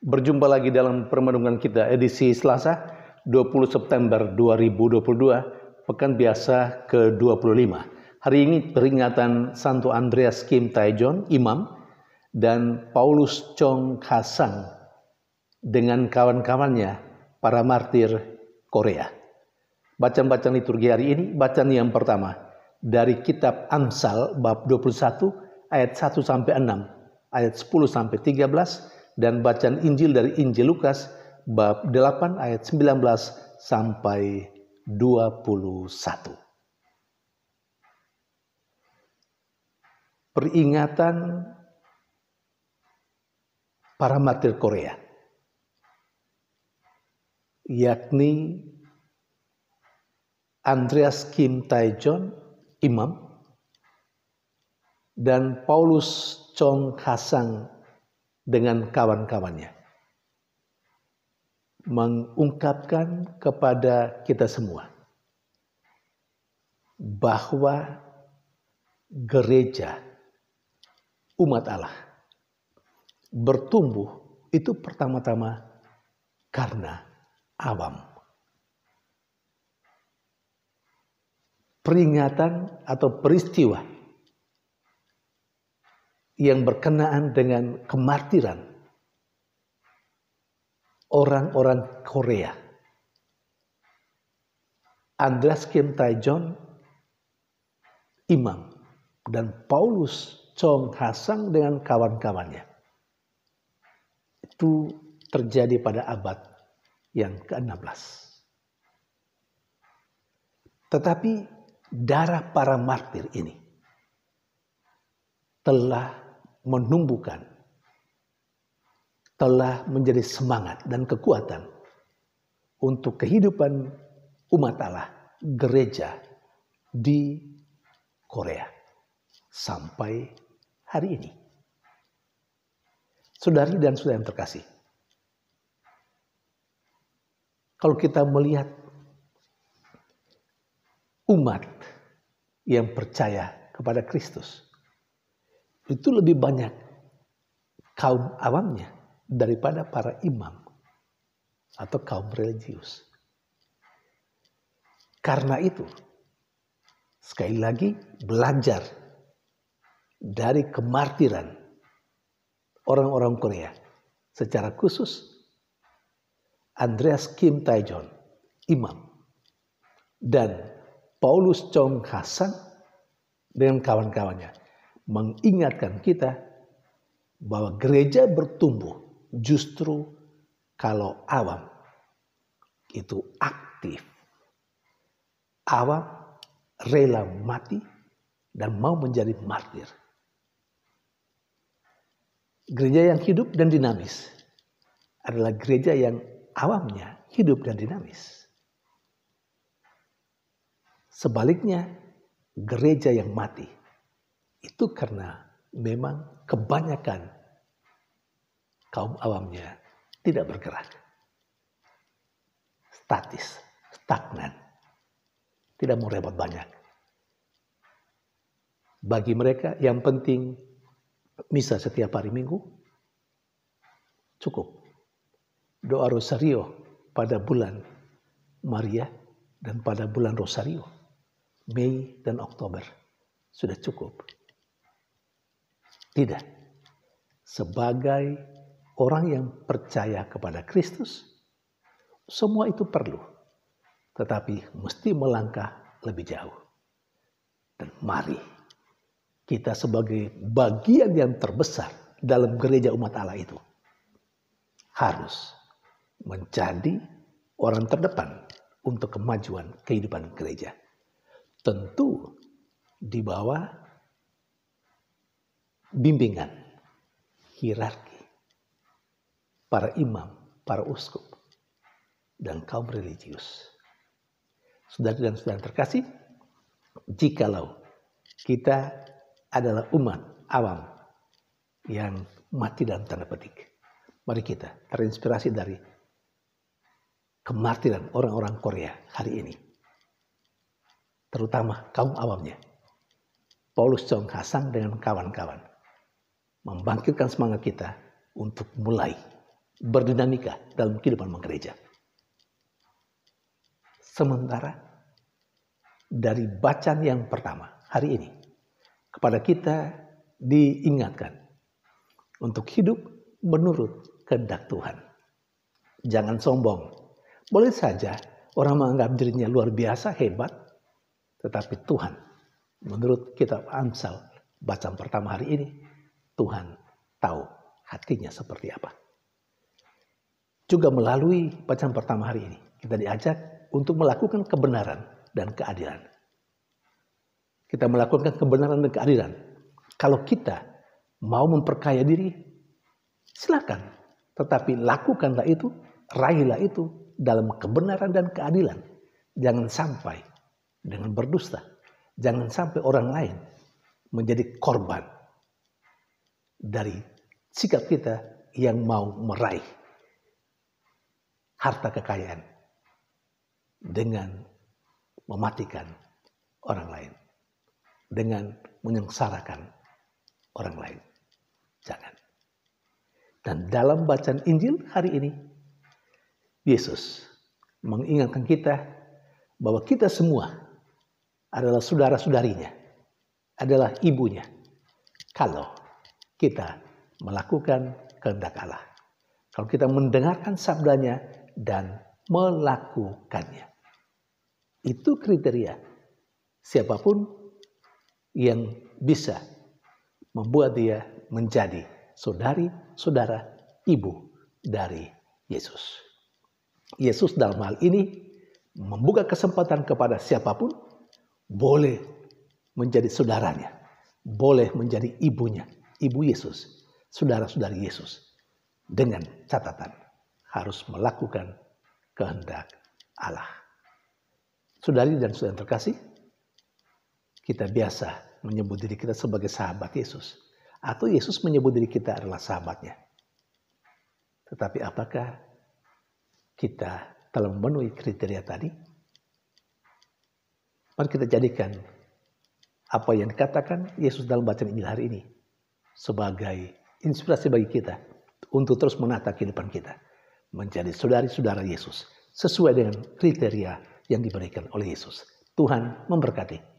Berjumpa lagi dalam permenungan kita edisi Selasa 20 September 2022, pekan biasa ke-25. Hari ini peringatan Santo Andreas Kim Tae-jon, Imam, dan Paulus Chong Ha-sang dengan kawan-kawannya, para martir Korea. Bacaan-bacaan liturgi hari ini, bacaan yang pertama dari kitab Amsal bab 21 ayat 1 sampai 6, ayat 10 sampai 13, dan bacaan Injil dari Injil Lukas bab 8 ayat 19 sampai 21. Peringatan para martir Korea, yakni Andreas Kim Tae-jon, Imam, dan Paulus Chong Ha-sang dengan kawan-kawannya, mengungkapkan kepada kita semua bahwa gereja umat Allah bertumbuh itu pertama-tama karena awam. Peringatan atau peristiwa yang berkenaan dengan kemartiran orang-orang Korea, Andreas Kim Tae-jon, Imam, dan Paulus Chong Ha-sang dengan kawan-kawannya, itu terjadi pada abad yang ke-16. Tetapi darah para martir ini telah menumbuhkan, telah menjadi semangat dan kekuatan untuk kehidupan umat Allah, gereja di Korea sampai hari ini. Saudari dan saudara yang terkasih, kalau kita melihat umat yang percaya kepada Kristus, itu lebih banyak kaum awamnya daripada para imam atau kaum religius. Karena itu, sekali lagi belajar dari kemartiran orang-orang Korea, secara khusus Andreas Kim Tae-jon, Imam, dan Paulus Chong Ha-sang dengan kawan-kawannya mengingatkan kita bahwa gereja bertumbuh justru kalau awam itu aktif. Awam rela mati dan mau menjadi martir. Gereja yang hidup dan dinamis adalah gereja yang awamnya hidup dan dinamis. Sebaliknya, gereja yang mati itu karena memang kebanyakan kaum awamnya tidak bergerak, statis, stagnan, tidak mau repot banyak. Bagi mereka yang penting misa setiap hari Minggu cukup. Doa Rosario pada bulan Maria dan pada bulan Rosario Mei dan Oktober sudah cukup. Tidak. Sebagai orang yang percaya kepada Kristus, semua itu perlu. Tetapi mesti melangkah lebih jauh. Dan mari kita sebagai bagian yang terbesar dalam gereja umat Allah itu harus menjadi orang terdepan untuk kemajuan kehidupan gereja. Tentu di bawah bimbingan hierarki para imam, para uskup, dan kaum religius. Saudara dan saudara terkasih, jikalau kita adalah umat awam yang mati dalam tanda petik, mari kita terinspirasi dari kemartiran orang-orang Korea hari ini, terutama kaum awamnya. Paulus Chong Ha-sang dengan kawan-kawan membangkitkan semangat kita untuk mulai berdinamika dalam kehidupan gereja. Sementara dari bacaan yang pertama hari ini, kepada kita diingatkan untuk hidup menurut kehendak Tuhan. Jangan sombong. Boleh saja orang menganggap dirinya luar biasa, hebat, tetapi Tuhan, menurut kitab Amsal, bacaan pertama hari ini, Tuhan tahu hatinya seperti apa. Juga melalui bacaan pertama hari ini, kita diajak untuk melakukan kebenaran dan keadilan. Kita melakukan kebenaran dan keadilan. Kalau kita mau memperkaya diri, silakan. Tetapi lakukanlah itu, raihlah itu dalam kebenaran dan keadilan. Jangan sampai dengan berdusta. Jangan sampai orang lain menjadi korban dari sikap kita yang mau meraih harta kekayaan dengan mematikan orang lain, dengan menyengsarakan orang lain. Jangan. Dan dalam bacaan Injil hari ini, Yesus mengingatkan kita bahwa kita semua adalah saudara-saudarinya, adalah ibunya, kalau kita melakukan kehendak Allah. Kalau kita mendengarkan sabdanya dan melakukannya. Itu kriteria siapapun yang bisa membuat dia menjadi saudari-saudara ibu dari Yesus. Yesus dalam hal ini membuka kesempatan kepada siapapun boleh menjadi saudaranya, boleh menjadi ibunya, ibu Yesus, saudara-saudari Yesus, dengan catatan harus melakukan kehendak Allah. Saudari dan saudara terkasih, kita biasa menyebut diri kita sebagai sahabat Yesus, atau Yesus menyebut diri kita adalah sahabatnya. Tetapi apakah kita telah memenuhi kriteria tadi? Mari kita jadikan apa yang dikatakan Yesus dalam bacaan Injil hari ini sebagai inspirasi bagi kita untuk terus menata kehidupan kita menjadi saudari-saudara Yesus sesuai dengan kriteria yang diberikan oleh Yesus. Tuhan memberkati.